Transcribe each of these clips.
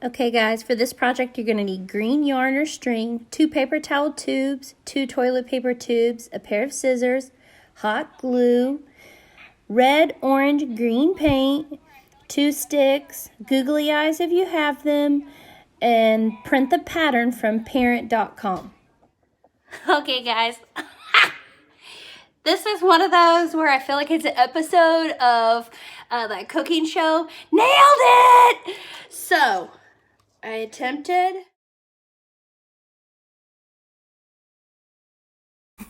Okay guys, for this project you're going to need green yarn or string, 2 paper towel tubes, 2 toilet paper tubes, a pair of scissors, hot glue, red, orange, green paint, 2 sticks, googly eyes if you have them, and print the pattern from parent.com. Okay guys, this is one of those where I feel like it's an episode of that cooking show. Nailed it! So, I attempted.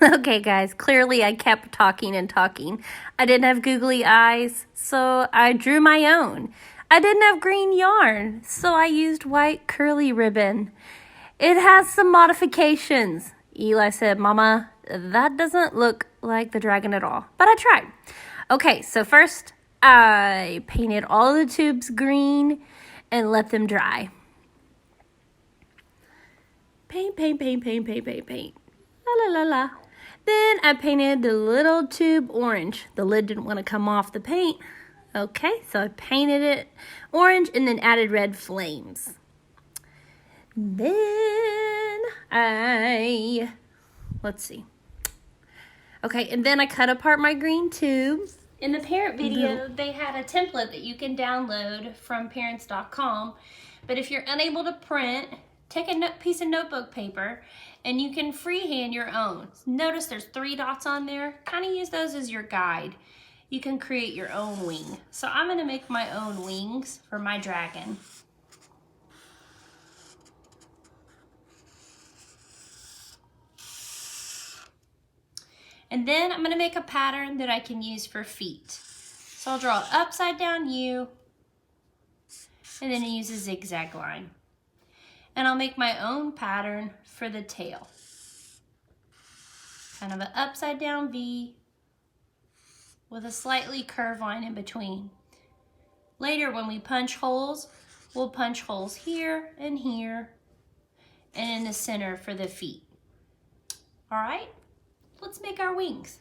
Okay guys, clearly I kept talking and talking. I didn't have googly eyes, so I drew my own. I didn't have green yarn, so I used white curly ribbon. It has some modifications. Eli said, Mama, that doesn't look like the dragon at all, but I tried. Okay, so first I painted all the tubes green and let them dry. Paint, paint, paint, paint, paint, paint, paint. La la la la. Then I painted the little tube orange. The lid didn't want to come off the paint. Okay, so I painted it orange and then added red flames. Then let's see. Okay, and then I cut apart my green tubes. In the parent video, they had a template that you can download from parents.com. But if you're unable to print, take a piece of notebook paper and you can freehand your own. Notice there's 3 dots on there. Kind of use those as your guide. You can create your own wing. So I'm going to make my own wings for my dragon. And then I'm going to make a pattern that I can use for feet. So I'll draw an upside down U and then use a zigzag line. And I'll make my own pattern for the tail. Kind of an upside down V with a slightly curved line in between. Later when we punch holes, we'll punch holes here and in the center for the feet. All right, let's make our wings.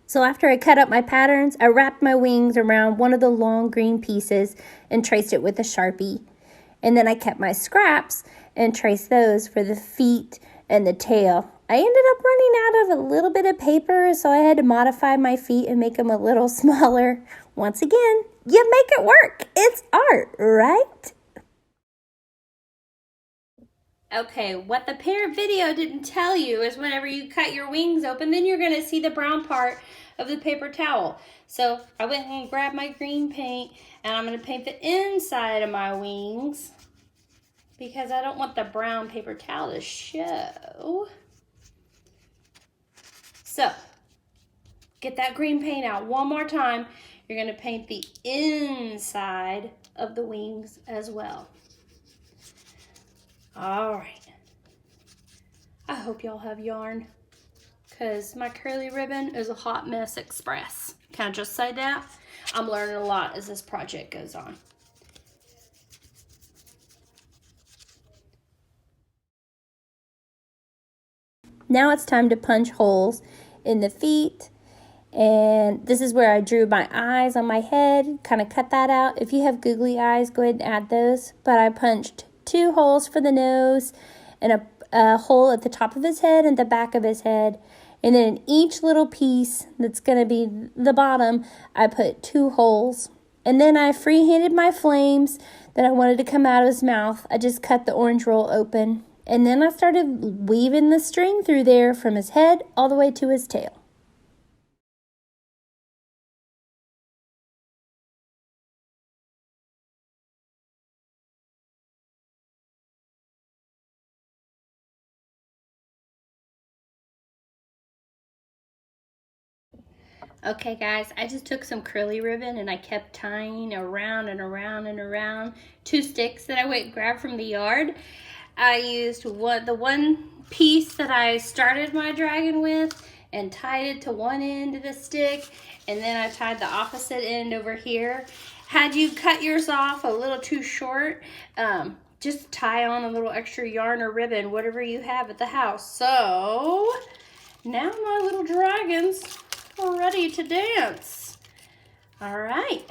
So after I cut up my patterns, I wrapped my wings around one of the long green pieces and traced it with a Sharpie. And then I kept my scraps and traced those for the feet and the tail. I ended up running out of a little bit of paper, so I had to modify my feet and make them a little smaller. Once again, you make it work. It's art, right? Okay, what the parent video didn't tell you is whenever you cut your wings open, then you're going to see the brown part of the paper towel. So I went and grabbed my green paint and I'm going to paint the inside of my wings because I don't want the brown paper towel to show. So get that green paint out one more time. You're going to paint the inside of the wings as well. All right, I hope y'all have yarn because my curly ribbon is a hot mess express. Can I just say that? I'm learning a lot as this project goes on. Now it's time to punch holes in the feet. And this is where I drew my eyes on my head, kind of cut that out. If you have googly eyes, go ahead and add those. But I punched 2 holes for the nose and a hole at the top of his head and the back of his head. And then in each little piece that's going to be the bottom, I put 2 holes. And then I freehanded my flames that I wanted to come out of his mouth. I just cut the orange roll open. And then I started weaving the string through there from his head all the way to his tail. Okay guys, I just took some curly ribbon and I kept tying around and around and around 2 sticks that I went and grabbed from the yard. I used the one piece that I started my dragon with and tied it to one end of the stick, and then I tied the opposite end over here. Had you cut yours off a little too short, just tie on a little extra yarn or ribbon, whatever you have at the house. So now my little dragons are ready to dance. All right,